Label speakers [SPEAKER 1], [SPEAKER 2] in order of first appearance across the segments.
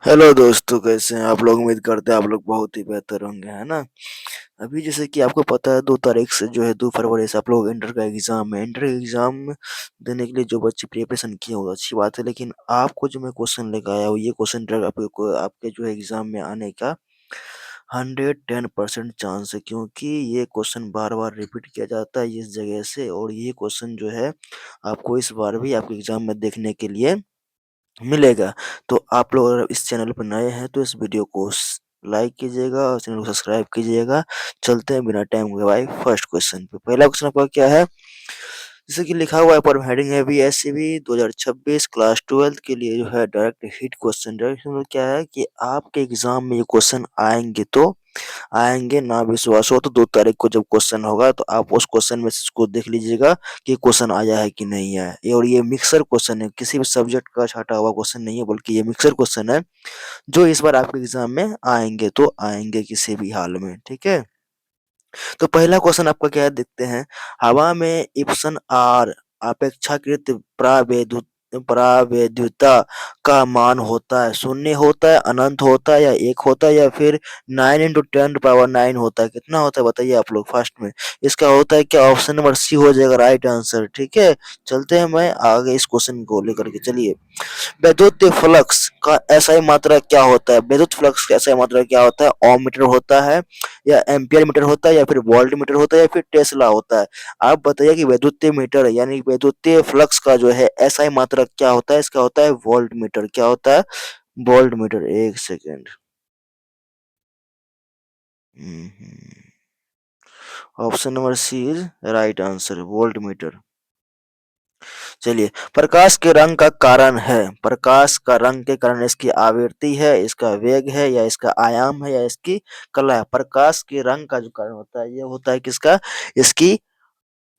[SPEAKER 1] Hello दोस्तों, कैसे हैं आप लोग? उम्मीद करते हैं आप लोग बहुत ही बेहतर होंगे, है ना। अभी जैसे कि आपको पता है 2 तारीख से जो है 2 फरवरी से आप लोग इंटर का एग्जाम है। इंटर एग्जाम देने के लिए जो बच्चे प्रिपरेशन किए वो अच्छी बात है, लेकिन आपको जो मैं क्वेश्चन लेकर आया हूँ ये क्वेश्चन आपको आपके जो है एग्जाम में आने का 110% चांस है, क्योंकि ये क्वेश्चन बार बार रिपीट किया जाता है इस जगह से। और ये क्वेश्चन जो है आपको इस बार भी आपके एग्जाम में देखने के लिए मिलेगा। तो आप लोग अगर इस चैनल पर नए हैं तो इस वीडियो को लाइक कीजिएगा और चैनल को सब्सक्राइब कीजिएगा। चलते हैं बिना टाइम गवाए फर्स्ट क्वेश्चन पे। पहला क्वेश्चन आपका क्या है? जैसे कि लिखा हुआ है पर हेडिंग है बीएससीबी 2026 क्लास 12 के लिए जो है डायरेक्ट हिट क्वेश्चन। डायरेक्ट मतलब क्या है कि आपके एग्जाम में ये क्वेश्चन आएंगे तो आएंगे, ना विश्वास हो तो 2 तारीख को जब क्वेश्चन होगा तो आप उस क्वेश्चन में से इसको देख लीजिएगा कि क्वेश्चन आया है कि नहीं आया। और ये मिक्सर क्वेश्चन है, किसी भी सब्जेक्ट का छाटा हुआ क्वेश्चन नहीं है, बल्कि ये मिक्सर क्वेश्चन है जो इस बार आपके एग्जाम में आएंगे तो आएंगे किसी भी हाल में। ठीक है, तो पहला क्वेश्चन आपका क्या है देखते हैं। हवा में इप्सन आर अपेक्षाकृत प्रावैधुता का मान होता है, शून्य होता है, अनंत होता है, या एक होता है, या फिर 9 × 10⁹ होता है। कितना होता है बताइए आप लोग फास्ट में। इसका होता है क्या? ऑप्शन नंबर सी हो जाएगा राइट आंसर। ठीक है, चलते हैं मैं आगे इस क्वेश्चन को लेकर के। चलिए, वैद्युत फ्लक्स का एसआई मात्रा क्या होता है? वैद्युत फ्लक्स का एसआई मात्रा क्या होता है? ओम मीटर होता है, या एम्पियर मीटर होता है, या फिर वोल्ट मीटर होता है, या फिर टेस्ला होता है। आप बताइए कि वैद्युतीय मीटर यानी वैद्युतीय फ्लक्स का जो है एसआई मात्रा क्या होता है? इसका होता है वोल्ट मीटर। क्या होता है? Volt metre. एक second. Option number C is right answer, volt metre. चलिए, प्रकाश के रंग का कारण है। प्रकाश का रंग के कारण इसकी आवृत्ति है, इसका वेग है, या इसका आयाम है, या इसकी कला है। प्रकाश के रंग का जो कारण होता है ये होता है किसका? इसकी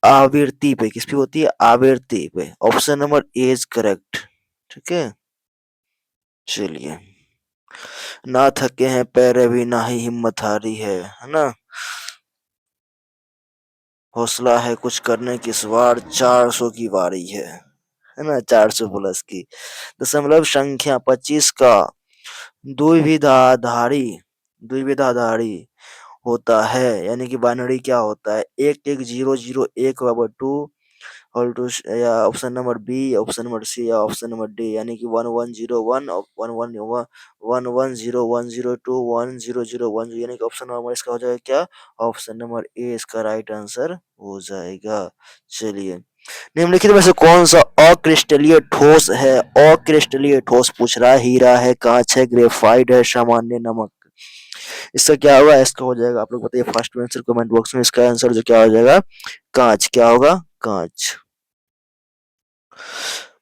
[SPEAKER 1] आवृत्ति पे। किस पे होती है? आवृत्ति पे। Option number A is correct. ठीक है, चलिए। ना थके हैं पैर अभी, ना ही हिम्मत हारी है ना। हौसला है कुछ करने की इस बार, 400 की बारी है ना, 400 प्लस की। दशमलव संख्या 25 का द्विविधाधारी द्विविधाधारी होता है, यानी कि बाइनरी क्या होता है? 1101 ऑल टू, या option number B, option number C, या ऑप्शन नंबर डी, यानी कि 1101 110102 यानी कि ऑप्शन नंबर इसका हो जाएगा क्या? ऑप्शन नंबर ए इसका राइट आंसर हो जाएगा। चलिए, निम्नलिखित में से कौन सा अक्रिस्टलीय ठोस है? अक्रिस्टलीय ठोस पूछ रहा है। हीरा है, कांच है, ग्रेफाइट है, सामान्य नमक। इसका क्या होगा? इसका हो जाएगा, आप लोग बताइए फर्स्ट में आंसर कमेंट बॉक्स में। इसका आंसर जो क्या हो जाएगा? कांच। क्या होगा? कांच।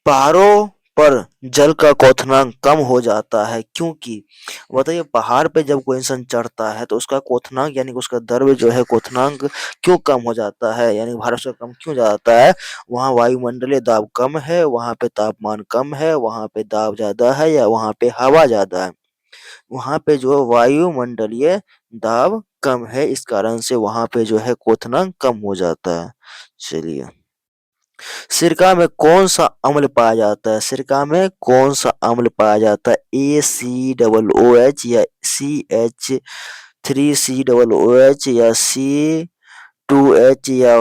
[SPEAKER 1] पहाड़ों पर जल का क्वथनांक कम हो जाता है क्योंकि, बताइए, पहाड़ पे जब कोई इंसान चढ़ता है तो उसका क्वथनांक यानी कि उसका द्रव्य जो है क्वथनांक क्यों कम हो जाता है, यानी भारत से कम क्यों जाता है? वहाँ वायुमंडलीय दाब कम है, वहाँ पे तापमान कम है, वहाँ पे दाब ज्यादा है, या वहाँ पे हवा ज्यादा है? वहाँ पे जो वायुमंडलीय दाब कम है, इस कारण से वहाँ पे जो है क्वथनांक कम हो जाता है। चलिए, सिरका में कौन सा अम्ल पाया जाता है? सिरका में कौन सा अम्ल पाया जाता है? ACOOH, या CH3COOH, या C2H, या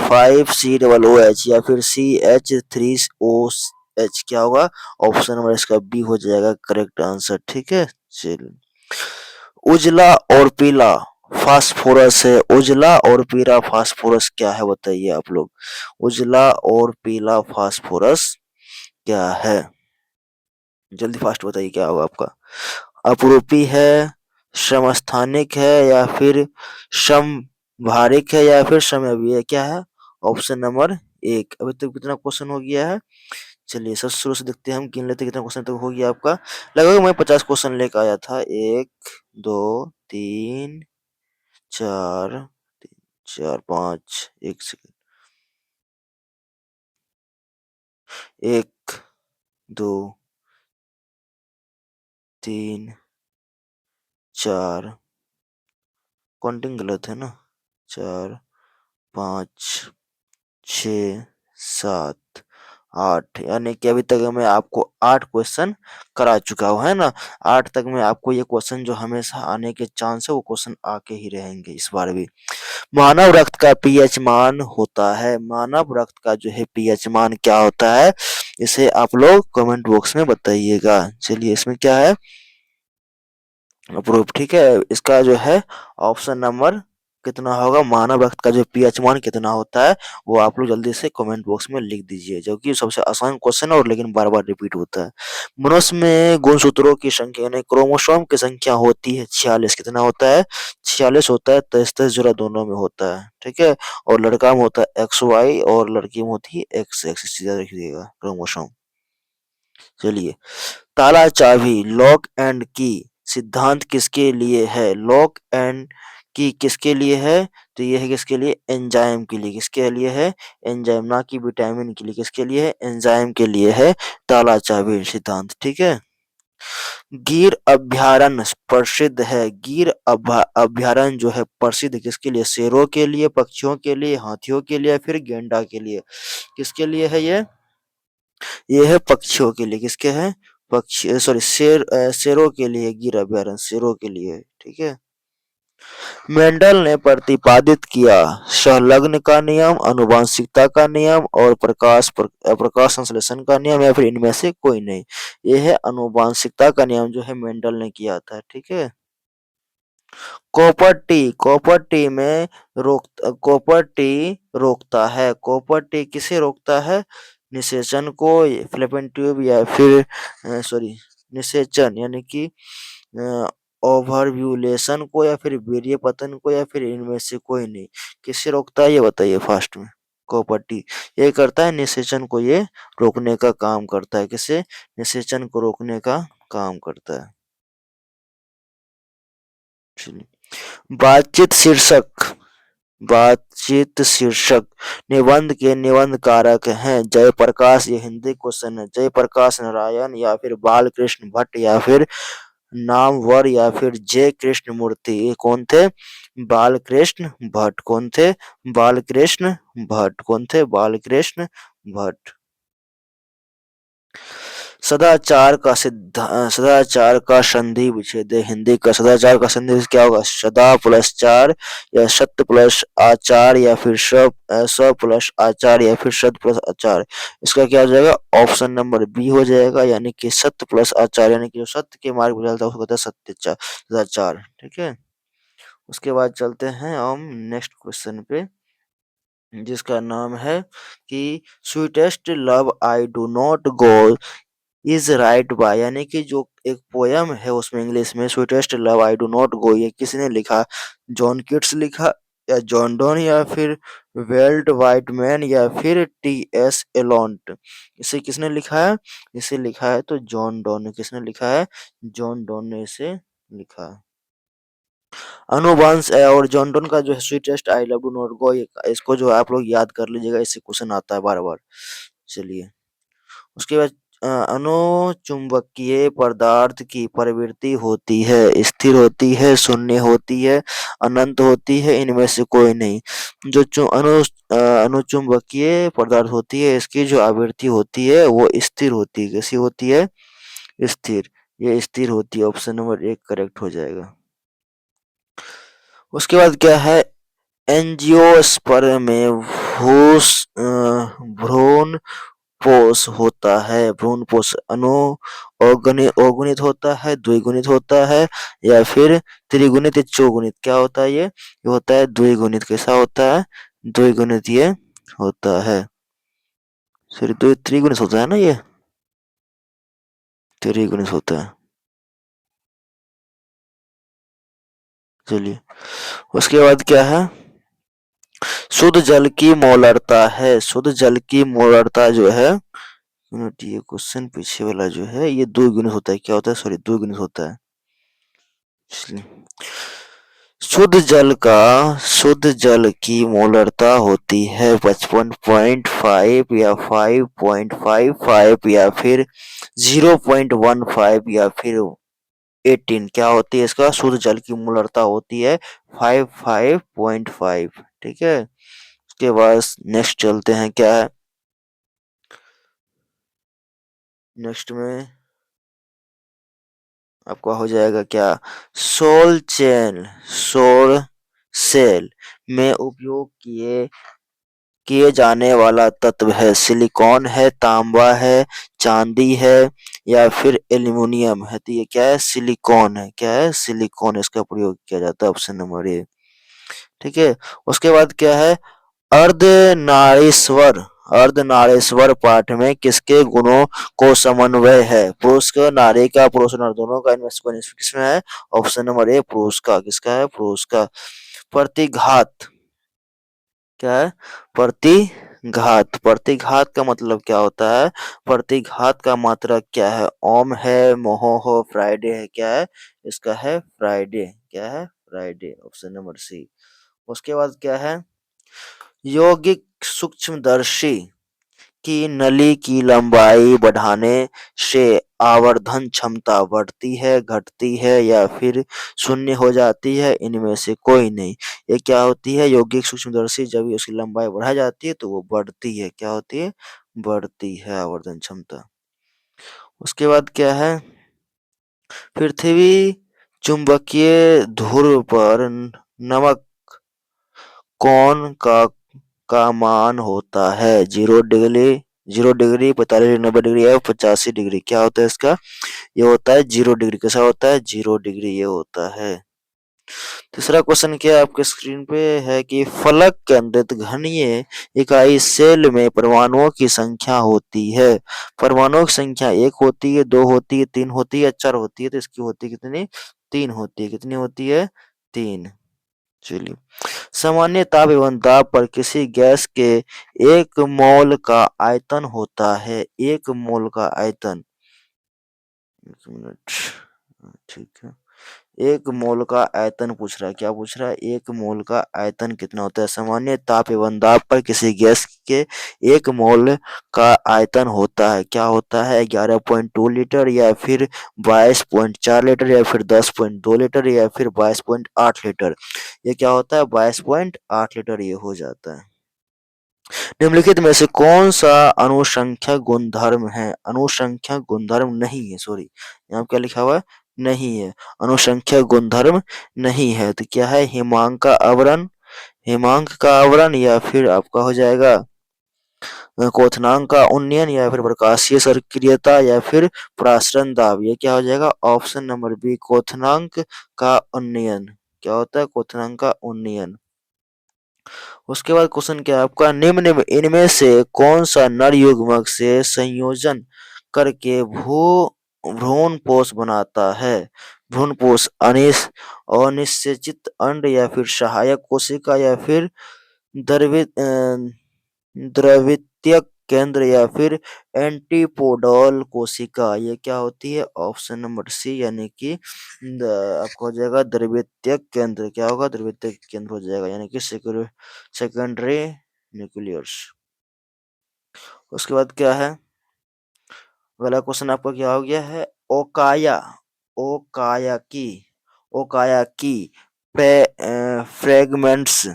[SPEAKER 1] 5COOH, या फिर CH3OH? क्या होगा? ऑप्शन नंबर इसका बी हो जाएगा करेक्ट आंसर। ठीक है, चलिए। उजला और पीला फास्फोरस है। उजला और पीला फास्फोरस क्या है बताइए आप लोग। उजला और पीला फास्फोरस क्या है? जल्दी फास्ट बताइए क्या होगा आपका। अपरूपी है, समस्थानिक है, या फिर समभारिक है, या फिर समअवयवी है? क्या है? ऑप्शन नंबर एक। अभी तक कितना क्वेश्चन हो गया है? चलिए, सब शुरू से देखते हैं, हम गिन लेते हैं कितना क्वेश्चन तक हो गया आपका। लगभग मैं 50 क्वेश्चन लेकर आया था। एक, दो, तीन, चार, चार, पाँच, एक सेकंड, एक, दो, तीन, चार, काउंटिंग गलत है ना, चार, पाँच, छ, सात, 8, यानी कि अभी तक मैं आपको 8 क्वेश्चन करा चुका हूँ, है ना? 8 तक में आपको ये क्वेश्चन जो हमेशा आने के चांस है वो क्वेश्चन आके ही रहेंगे इस बार भी। मानव रक्त का पीएच मान होता है, मानव रक्त का जो है पीएच मान क्या होता है, इसे आप लोग कमेंट बॉक्स में बताइएगा। चलिए इसमें क्या है, अप्रूव, ठीक है। इसका जो है ऑप्शन नंबर कितना होगा, मानव रक्त का जो पीएच मान कितना होता है, वो आप लोग जल्दी से कमेंट बॉक्स में लिख दीजिए, जो कि सबसे आसान क्वेश्चन है और लेकिन बार बार रिपीट होता है। मनुष्य में गुणसूत्रों की संख्या यानी क्रोमोसोम की संख्या होती है 46, कितना होता है, 46 होता है, 23 जोड़ा दोनों में होता है, ठीक है। और लड़का में होता है XY और लड़की में होती है XX, सीधा रखिएगा क्रोमोसोम। चलिए, ताला चाबी लॉक एंड की सिद्धांत किसके लिए है, लॉक एंड की किसके लिए है, तो ये है किसके लिए, एंजाइम के लिए, किसके लिए है, एंजाइम, ना कि विटामिन के लिए, किसके लिए है, एंजाइम के लिए है ताला चाबी सिद्धांत, ठीक है। गिर अभ्यारण्य प्रसिद्ध है, गिर अभ्यारण्य जो है प्रसिद्ध किसके लिए, शेरों के लिए, पक्षियों के लिए, हाथियों के लिए, फिर गेंडा के लिए, किसके लिए है ये है पक्षियों के लिए, किसके है, पक्षी सॉरी शेरों के लिए गिर अभ्यारण्य शेरों के लिए, ठीक है। मेंडल ने प्रतिपादित किया संलग्न का नियम, आनुवंशिकता का नियम और प्रकाश संश्लेषण का नियम, या फिर इनमें से कोई नहीं। ये है आनुवंशिकता का नियम जो है मेंडल ने किया था, ठीक है। कॉपर टी में कॉपर टी रोकता है, कॉपर टी किसे रोकता है, निषेचन को, फ्लैपेन ट्यूब या फिर सॉरी निषेचन यानी कि ओवरव्यूलेशन को, या फिर वीर्य पतन को, या फिर इनमें से कोई नहीं। किसे रोकता है ये बताइए फास्ट में। कॉपर टी ये करता है निषेचन को, ये रोकने का काम करता है, किसे, निषेचन को रोकने का काम करता है। चलिए, बातचीत शीर्षक, बातचीत शीर्षक निबंध के निबंध कारक हैं जयप्रकाश, ये हिंदी क्वेश्चन है, जयप्रकाश नारायण या फिर बालकृष्ण भट्ट या फिर नामवर या फिर जय कृष्ण मूर्ति, ये कौन थे, बालकृष्ण भट्ट, कौन थे, बालकृष्ण भट्ट, कौन थे, बालकृष्ण भट्ट। सदाचार का संधि विच्छेद है, हिंदी का सदाचार का संधि विच्छेद क्या होगा, सदा प्लस चार या सत्य प्लस आचार या फिर स प्लस आचार या फिर सद प्लस आचार, इसका क्या हो जाएगा, ऑप्शन नंबर बी हो जाएगा, यानी कि सत्य प्लस आचार, यानी कि जो सत्य के मार्ग पर चलता है उसको कहते हैं सदाचार, ठीक है। उसके बाद चलते हैं हम नेक्स्ट क्वेश्चन पे, जिसका नाम है कि sweetest love I do not go is write by, यानी कि जो एक पोयम है उसमें इंग्लिश में sweetest love I do not go, ये किसने लिखा, जॉन किट्स लिखा, या जॉन डॉन, या फिर वेल्ट वाइटमैन, या फिर T.S. एलोन्ट, इसे किसने लिखा है, इसे लिखा है तो जॉन डॉन ने, किसने लिखा है, जॉन डॉन ने इसे लिखा है। अनुवंश और जॉन डॉन का जो है sweetest I love do not गो, इसको जो आप लोग याद कर लीजिएगा, इससे क्वेश्चन आता है बार बार। चलिए, उसके बाद अनुचुंबकीय पदार्थ की प्रवृत्ति होती है, स्थिर होती है, शून्य होती है, अनंत होती है, इनमें से कोई नहीं। जो अनुचुंबकीय पदार्थ होती है इसकी जो आवृत्ति होती है वो स्थिर होती है, कैसी होती है, स्थिर, ये स्थिर होती है, ऑप्शन नंबर 1 करेक्ट हो जाएगा। उसके बाद क्या है, एंजियोस्पर्म में भ्रूण पोष होता है, भ्रूण पोष अगुणित होता है, द्विगुणित होता है, या फिर त्रिगुणित या चौगुणित, क्या होता है ये होता है द्विगुणित, कैसा होता है, द्विगुणित ये होता है, सॉरी त्रिगुणित होता है ना, ये त्रिगुणित होता है। चलिए, उसके बाद क्या है, शुद्ध जल की मोलरता है, शुद्ध जल की मोलरता जो है, ये क्वेश्चन पीछे वाला जो है ये द्विगुणित होता है, क्या होता है, सॉरी द्विगुणित होता है। इसलिए शुद्ध जल की मोलरता होती है 55.5 या 5.55 या फिर 0.15 या फिर 18, क्या होती है इसका, शुद्ध जल की मोलरता होती है 5.5, ठीक है। उसके बाद नेक्स्ट चलते हैं क्या है, नेक्स्ट में आपका हो जाएगा क्या, सोल चेन, सोल सेल में उपयोग किए किए जाने वाला तत्व है, सिलिकॉन है, तांबा है, चांदी है या फिर एल्युमिनियम है। तो ये क्या है, सिलिकॉन है। क्या है, सिलिकॉन, इसका प्रयोग किया जाता है, ऑप्शन नंबर ए। ठीक है। उसके बाद क्या है, अर्धनारीश्वर, अर्धनारीश्वर पाठ में किसके गुणों को समन्वय है, पुरुष का, नारी का, पुरुष और नारी दोनों का, इनमें से कौन किसमें है, ऑप्शन नंबर ए पुरुष का। किसका है, पुरुष का। प्रतिघात, क्या है, प्रतिघात, प्रतिघात का मतलब क्या होता है, प्रतिघात का मात्रक क्या है, ओम है, मोहो हो, फ्राइडे है, क्या है, इसका है फ्राइडे। क्या है, फ्राइडे, ऑप्शन नंबर सी। उसके बाद क्या है, यौगिक सूक्ष्मदर्शी की नली की लंबाई बढ़ाने से आवर्धन क्षमता बढ़ती है, घटती है या फिर शून्य हो जाती है, इनमें से कोई नहीं। ये क्या होती है, यौगिक सूक्ष्मदर्शी, जब उसकी लंबाई बढ़ाई जाती है तो वो बढ़ती है। क्या होती है, बढ़ती है आवर्धन क्षमता। उसके बाद क्या है, पृथ्वी चुंबकीय ध्रुव पर नमक कौन का मान होता है, 0 डिग्री, 0 डिग्री, 45 डिग्री, 90 डिग्री या 85 डिग्री। क्या होता है इसका, ये होता है 0 डिग्री। कैसा होता है, 0 डिग्री ये होता है। तीसरा क्वेश्चन क्या है आपके स्क्रीन पे है कि फलक केंद्रित घनीय इकाई सेल में परमाणुओं की संख्या होती है, परमाणुओं की संख्या 1 होती है, 2 होती है, 3 होती है, 4 होती है। तो इसकी होती है कितनी, 3 होती है। कितनी होती है, 3। चलिए, सामान्य ताप एवं दाब पर किसी गैस के 1 मोल का आयतन होता है, 1 मोल का आयतन, 1 मिनट, ठीक है, 1 मोल का आयतन पूछ रहा है। क्या पूछ रहा है, 1 मोल का आयतन कितना होता है, सामान्य ताप एवं दाब पर किसी गैस के 1 मोल का आयतन होता है, क्या होता है, 11.2 लीटर या फिर 22.4 लीटर या फिर 10.2 लीटर या फिर 22.8 लीटर। ये क्या होता है, 22.8 लीटर ये हो जाता है। निम्नलिखित में से कौन सा अनुसंख्यक गुणधर्म है, अनुसंख्यक गुणधर्म नहीं है, सॉरी यहाँ पे क्या लिखा हुआ है, नहीं है, अनुसंख्यक गुणधर्म नहीं है। तो क्या है, हिमांक का आवरण, हिमांक का आवरण या फिर आपका हो जाएगा क्वथनांक का उन्नयन या फिर प्रकाशीय सक्रियता या फिर प्रासरण दाब। ये क्या हो जाएगा, ऑप्शन नंबर बी क्वथनांक का उन्नयन। क्या होता है, क्वथनांक का उन्नयन। उसके बाद क्वेश्चन क्या है आपका, निम्न में इनमें से कौन सा नर युग्मक से संयोजन करके भ्रूणपोष बनाता है, भ्रूणपोष, अनिषेचित अंड या फिर सहायक कोशिका या फिर द्रवित्यक केंद्र या फिर एंटीपोडल कोशिका। ये क्या होती है, ऑप्शन नंबर सी यानी कि आपको हो जाएगा द्रवित्यक केंद्र। क्या होगा, द्रवित्यक केंद्र हो जाएगा, यानी कि सेकेंडरी न्यूक्लियस। उसके बाद क्या है, अगला क्वेश्चन आपका क्या हो गया है, ओकाया, ओकाया की, ओकाया की फ्रेगमेंट्स,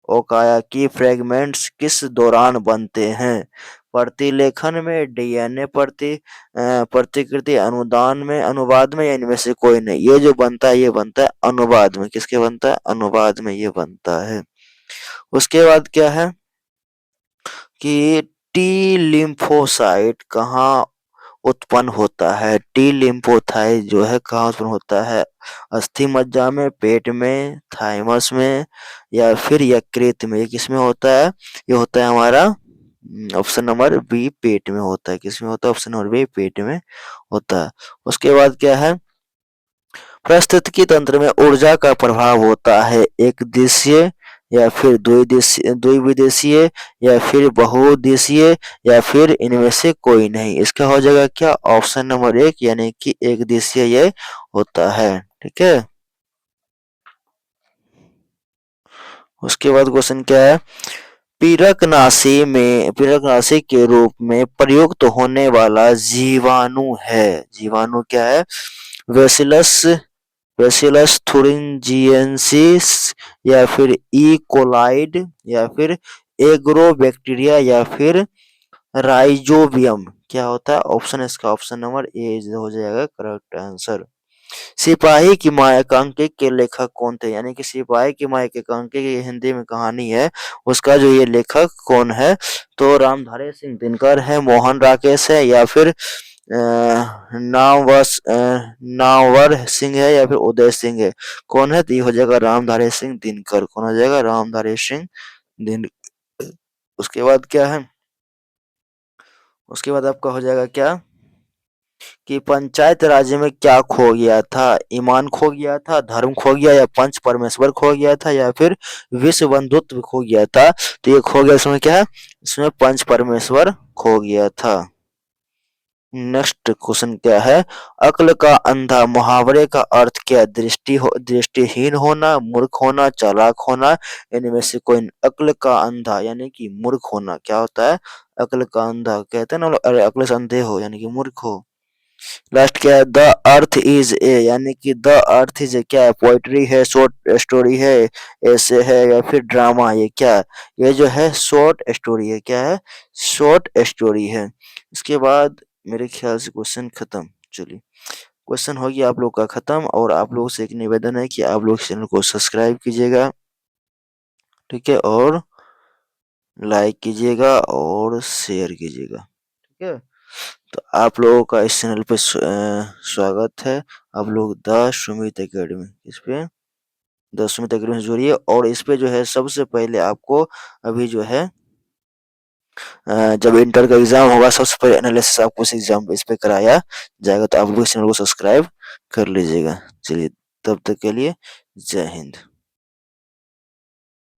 [SPEAKER 1] ओकाया की फ्रेगमेंट्स किस दौरान बनते हैं, प्रतिलेखन में, डीएनए प्रतिकृति अनुदान में, अनुवाद में या इनमें से कोई नहीं। ये जो बनता है ये बनता है अनुवाद में। किसके बनता है, अनुवाद में ये बनता है। उसके बाद क्या है कि टी लिम्फोसाइट कहाँ उत्पन्न होता है, टी लिम्फोसाइट जो है कहाँ उत्पन्न होता है, अस्थि मज्जा में, पेट में, थाइमस में या फिर यकृत में। ये किसमें होता है, ये होता है हमारा ऑप्शन नंबर बी पेट में होता है। किसमें होता है, ऑप्शन नंबर बी पेट में होता है। उसके बाद क्या है, पारिस्थितिकी तंत्र में ऊर्जा का प्रभाव होता है एक दिशीय या फिर द्विदिशीय या फिर बहुदिशीय या फिर इनमें से कोई नहीं। इसका हो जाएगा क्या, ऑप्शन नंबर 1 यानी कि एक दिशीय ये होता है। ठीक है। उसके बाद क्वेश्चन क्या है, पीरकनाशी के रूप में प्रयुक्त होने वाला जीवाणु है, जीवाणु क्या है, बेसिलस, बेसिलस थुरिंजिएंसिस या फिर ई कोलाइड या फिर एग्रोबैक्टीरिया या फिर राइजोबियम। क्या होता है ऑप्शन, इसका ऑप्शन नंबर ए हो जाएगा करेक्ट आंसर। सिपाही की माँ एकांकी के लेखक कौन थे? यानी कि सिपाही की माँ एकांकी की हिंदी में कहानी है, उसका जो ये लेखक कौन है? तो रामधारी सिंह दिनकर है, मोहन राकेश है, या फिर नामवर सिंह है, या फिर उदय सिंह है? कौन है? तो ये हो जाएगा रामधारी सिंह दिनकर। कौन हो जाएगा? रामधारी सिंह दिन। उसके बाद क्या है? उसके बाद आपका हो जाएगा क्या कि पंचायत राज में क्या खो गया था? ईमान खो गया था, धर्म खो गया, या पंच परमेश्वर खो गया था, या फिर विश्व बंधुत्व खो गया था? तो ये खो गया, इसमें क्या है? इसमें पंच परमेश्वर खो गया था। नेक्स्ट क्वेश्चन क्या है? अक्ल का अंधा मुहावरे का अर्थ क्या है? दृष्टिहीन होना, मूर्ख होना, चालाक होना, इनमें से कोई। अक्ल का अंधा यानी कि मूर्ख होना क्या होता है? अक्ल का अंधा कहते हैं ना लोग, अरे अक्ल से अंधे हो यानी कि मूर्ख हो। लास्ट क्या है? द अर्थ इज ए, यानी कि द अर्थ इज ए क्या है? पोइट्री है, शॉर्ट स्टोरी है, ऐसे है, या फिर ड्रामा है? ये क्या है? ये जो है शॉर्ट स्टोरी है। क्या है? शॉर्ट स्टोरी है। इसके बाद मेरे ख्याल से क्वेश्चन खत्म। चलिए, क्वेश्चन हो गया आप लोग का खत्म, और आप लोगों से एक निवेदन है कि आप लोग चैनल को सब्सक्राइब कीजिएगा, ठीक है, और लाइक कीजिएगा और शेयर कीजिएगा, ठीक है। तो आप लोगों का इस चैनल पे स्वागत है। आप लोग द सुमित एकेडमी, इस पे द सुमित एकेडमी से जुड़िए, और इस पे जो है सबसे पहले आपको अभी जो है जब इंटर का एग्जाम होगा सबसे पहले एनालिसिस आपको इस एग्जाम इस पे कराया जाएगा, तो आप लोग इस चैनल को सब्सक्राइब कर लीजिएगा। चलिए, तब तक के लिए जय हिंद।